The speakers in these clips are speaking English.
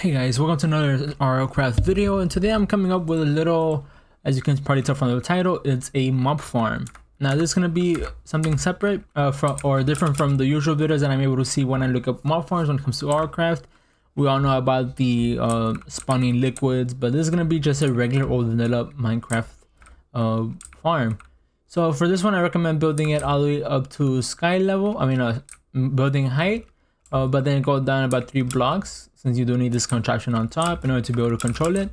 Hey guys, welcome to another RLCraft video, and today I'm coming up with a little, as you can probably tell from the title, it's a mob farm. Now this is going to be something separate or different from the usual videos that I'm able to see when I look up mob farms when it comes to RLCraft. We all know about the spawning liquids, but this is going to be just a regular old vanilla Minecraft farm. So for this one I recommend building it all the way up to sky level, building height, but then go down about 3 blocks, since you do need this contraption on top in order to be able to control it.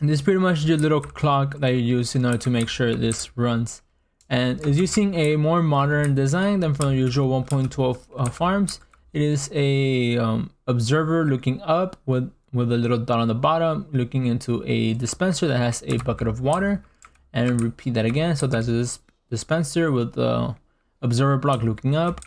And this is pretty much your little clock that you use in order to make sure this runs. And is using a more modern design than from the usual 1.12 farms. It is a observer looking up with a little dot on the bottom, looking into a dispenser that has a bucket of water. And repeat that again. So that's this dispenser with the observer block looking up.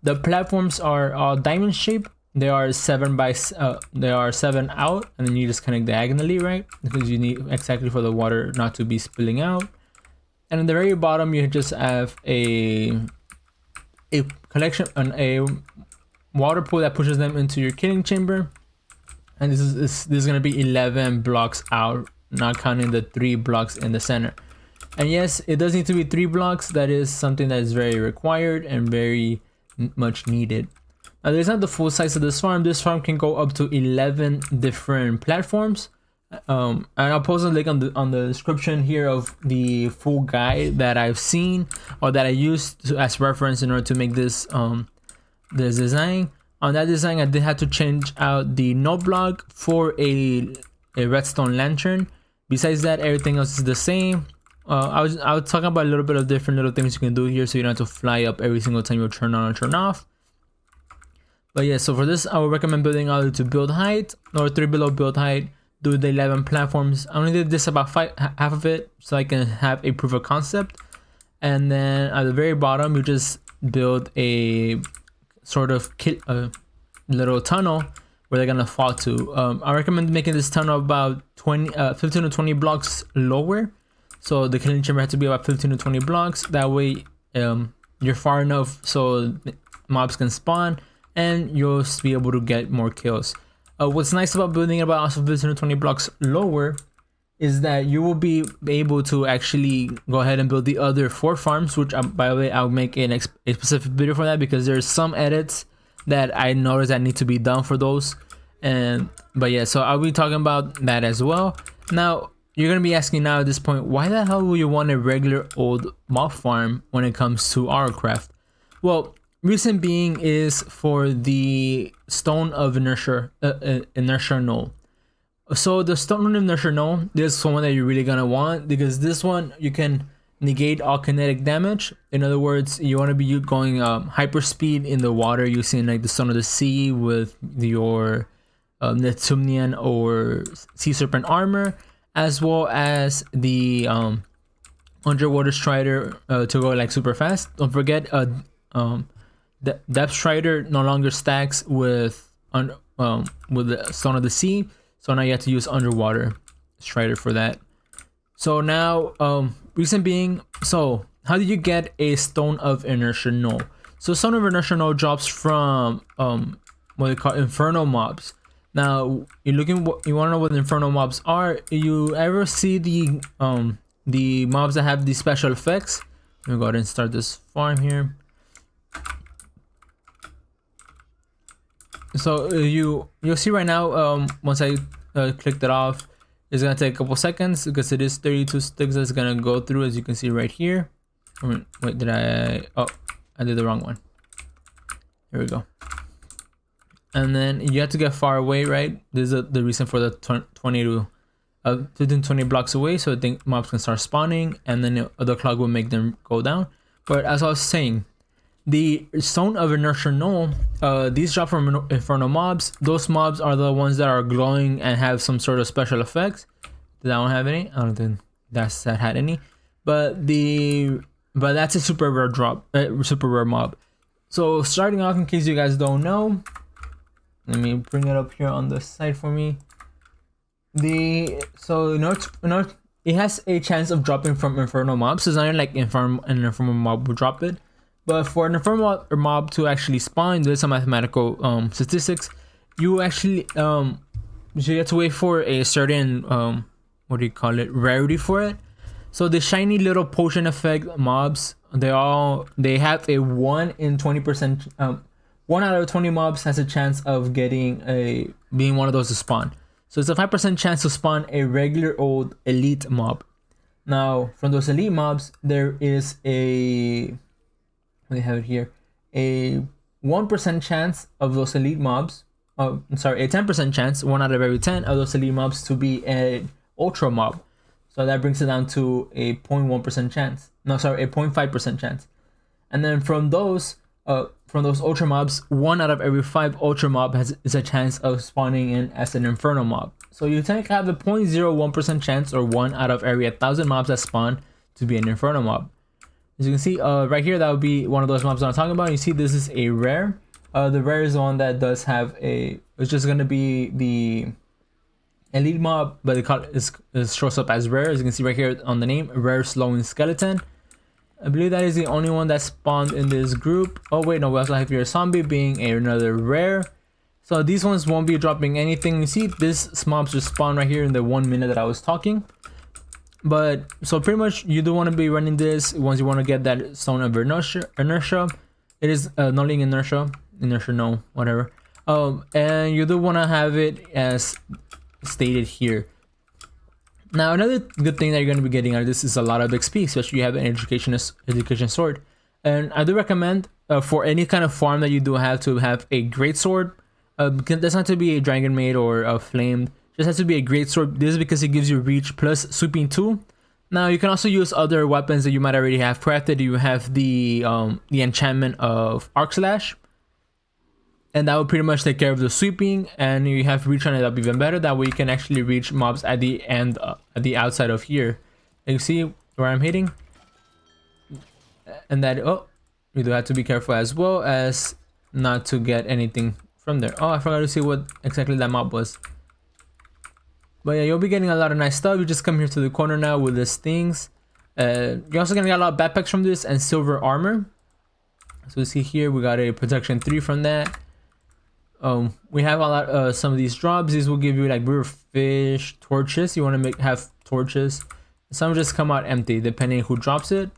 The platforms are diamond shaped. They are 7 out, and then you just connect diagonally, right? Because you need exactly for the water not to be spilling out. And at the very bottom, you just have a collection and a water pool that pushes them into your killing chamber. And this is gonna be 11 blocks out, not counting the 3 blocks in the center. And yes, it does need to be 3 blocks. That is something that is very required and very much needed. Now, there's not the full size of this farm. This farm can go up to 11 different platforms. And I'll post a link on the description here of the full guide that I've seen or that I used as reference in order to make this this design. On that design, I did have to change out the Null block for a redstone lantern. Besides that, everything else is the same. I was talking about a little bit of different little things you can do here, so you don't have to fly up every single time you turn on or turn off. But yeah, so for this, I would recommend building either to build height or 3 below build height. Do the 11 platforms. I only did this about half of it, so I can have a proof of concept. And then at the very bottom, you just build a sort of little tunnel where they're gonna fall to. I recommend making this tunnel about 15 to 20 blocks lower. So the killing chamber has to be about 15 to 20 blocks. That way, you're far enough so mobs can spawn, and you'll be able to get more kills. What's nice about building about also 15 to 20 blocks lower is that you will be able to actually go ahead and build the other 4 farms, which by the way, I'll make a specific video for that, because there's some edits that I noticed that need to be done for those. But yeah, so I'll be talking about that as well. Now, you're gonna be asking now at this point, why the hell would you want a regular old mob farm when it comes to RLCraft? Well, reason being is for the stone of inertia, Null. So the stone of inertia Null, this is one that you're really gonna want, because this one you can negate all kinetic damage. In other words, you want to be going hyper speed in the water using like the stone of the sea with your Neptunian or sea serpent armor, as well as the underwater strider to go like super fast. Don't forget the depth strider no longer stacks with the stone of the sea, so now you have to use underwater strider for that. So now reason being, so how do you get a stone of inertia Null? So stone of inertia Null drops from what they call infernal mobs. Now you want to know what infernal mobs are. You ever see the mobs that have these special effects? Let me go ahead and start this farm here. So you'll see right now, once I clicked it off, it's gonna take a couple seconds because it is 32 sticks that's gonna go through, as you can see right here. Wait, oh, I did the wrong one. Here we go. And then you have to get far away, right? This is the reason for the 15 to 20 blocks away, so I think mobs can start spawning, and then the clock will make them go down. But as I was saying, the stone of inertia Null, these drop from infernal mobs. Those mobs are the ones that are glowing and have some sort of special effects. Did that one have any? I don't think that had any. But that's a super rare drop, super rare mob. So starting off, in case you guys don't know, let me bring it up here on the side for me. It has a chance of dropping from infernal mobs. So it's not like an infernal mob will drop it. But for an infernal mob to actually spawn, there's some mathematical statistics. you actually you have to wait for a certain what do you call it, rarity for it. So the shiny little potion effect mobs, they have a 1 in 20%, 1 out of 20 mobs has a chance of being one of those to spawn. So it's a 5% chance to spawn a regular old elite mob. Now from those elite mobs, there is we have it here, a 1% chance of those elite mobs. I'm sorry, a 10% chance, 1 out of every 10 of those elite mobs to be an ultra mob. So that brings it down to a 0.1% chance. No, sorry, a 0.5% chance. And then from those ultra mobs, 1 out of every 5 ultra mob is a chance of spawning in as an inferno mob. So you tend to have a 0.01% chance, or 1 out of every 1,000 mobs that spawn, to be an inferno mob. As you can see, right here, that would be one of those mobs that I'm talking about. You see, this is a rare. The rare is the one that does have it's just gonna be the elite mob, but it shows up as rare. As you can see right here on the name, rare slowing skeleton. I believe that is the only one that spawned in this group. Oh wait, no, we also have here zombie being another rare. So these ones won't be dropping anything. You see, this mobs just spawn right here in the 1 minute that I was talking. But so pretty much you do want to be running this once you want to get that stone of inertia. It is nulling inertia, no, whatever. And you do want to have it as stated here. Now another good thing that you're going to be getting out of this is a lot of XP, especially if you have an education sword. And I do recommend for any kind of farm that you do have to have a great sword. It doesn't have to be a dragon maid or a flamed. It just has to be a great sword. This is because it gives you reach plus sweeping 2. Now you can also use other weapons that you might already have crafted. You have the enchantment of arc slash, and that will pretty much take care of the sweeping, and you have reach on it up even better. That way you can actually reach mobs at the end, at the outside of here. You see where I'm hitting, and that, oh, you do have to be careful as well as not to get anything from there. Oh, I forgot to see what exactly that mob was. But yeah, you'll be getting a lot of nice stuff. You just come here to the corner now with these things. You're also gonna get a lot of backpacks from this and silver armor. So you see here we got a protection 3 from that. We have a lot some of these drops. These will give you like river fish, torches. You want to have torches. Some just come out empty depending who drops it.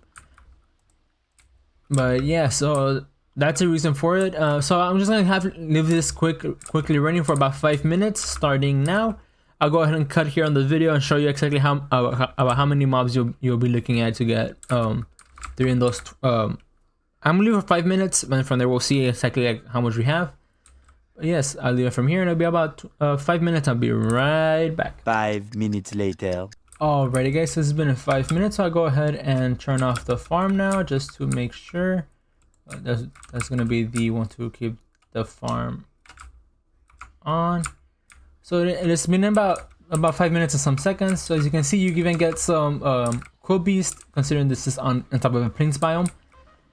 But yeah, so that's the reason for it. So I'm just gonna leave this quickly running for about 5 minutes starting now. I'll go ahead and cut here on the video and show you exactly about how many mobs you'll be looking at to get during those. I'm gonna leave for 5 minutes, and from there we'll see exactly like how much we have. Yes, I'll leave it from here, and it'll be about 5 minutes. I'll be right back. 5 minutes later. Alrighty guys, so this has been in 5 minutes. So I'll go ahead and turn off the farm now just to make sure. That's gonna be the one to keep the farm on. So it's been about 5 minutes and some seconds. So as you can see, you even get some quill beast, considering this is on top of a plains biome.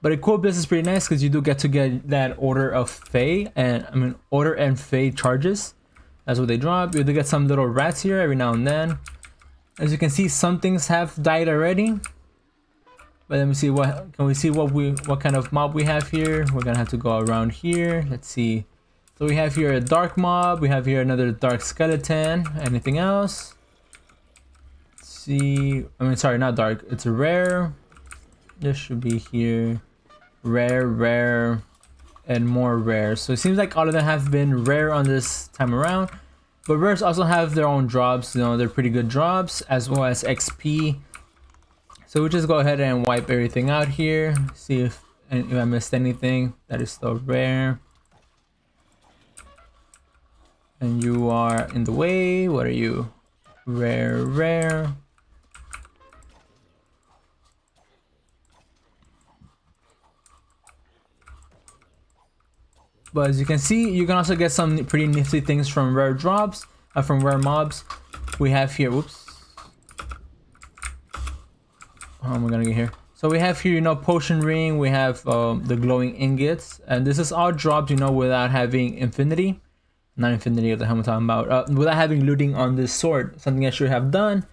But a quill beast is pretty nice because you do get to get that order of Fae, and order and Fae charges. That's what they drop. You do get some little rats here every now and then. As you can see, some things have died already. But let me see what kind of mob we have here. We're gonna have to go around here. Let's see. So we have here a dark mob. We have here another dark skeleton. Anything else? Let's see. Sorry, not dark. It's a rare. This should be here. Rare, and more rare. So it seems like all of them have been rare on this time around. But rares also have their own drops. You know, they're pretty good drops, as well as XP. So we just go ahead and wipe everything out here. See if I missed anything that is still rare. And you are in the way. What are you? Rare. But as you can see, you can also get some pretty nifty things from rare drops, from rare mobs. We have here, whoops. How am I gonna get here? So we have here, potion ring. We have the glowing ingots, and this is all dropped, without having infinity. Not infinity, what the hell am I talking about? Without having looting on this sword, something I should have done.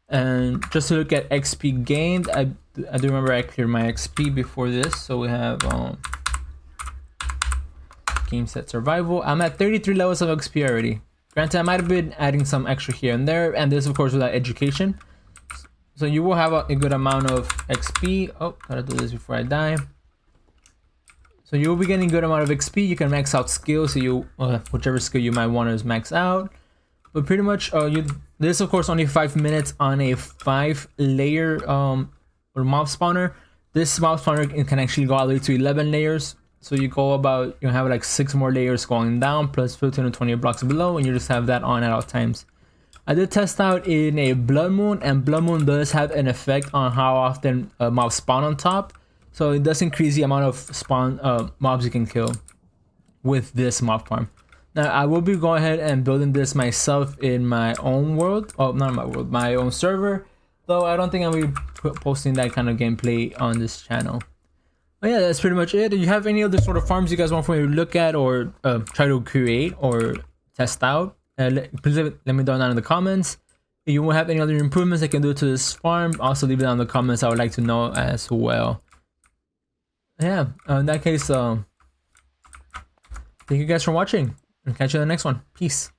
And just to look at XP gained, I do remember I cleared my XP before this. So we have game set survival. I'm at 33 levels of XP already. Granted, I might have been adding some extra here and there, and this of course without education. So you will have a good amount of XP. Oh, gotta do this before I die. So you will be getting a good amount of XP. You can max out skills, so you whichever skill you might want to max out. But pretty much, this of course only 5 minutes on a 5-layer or mob spawner. This mob spawner can actually go all the way to 11 layers. So you go about, you have like 6 more layers going down plus 15 to 20 blocks below, and you just have that on at all times. I did test out in a Blood Moon, and Blood Moon does have an effect on how often mobs spawn on top. So it does increase the amount of spawn mobs you can kill with this mob farm. Now I will be going ahead and building this myself in my own world. Oh, not my world, my own server. Though I don't think I'm going to be posting that kind of gameplay on this channel. But yeah, that's pretty much it. Do you have any other sort of farms you guys want for me to look at or try to create or test out? Please let me know down in the comments. If you have any other improvements I can do to this farm, also leave it down in the comments. I would like to know as well. Yeah, in that case, thank you guys for watching, and catch you in the next one. Peace.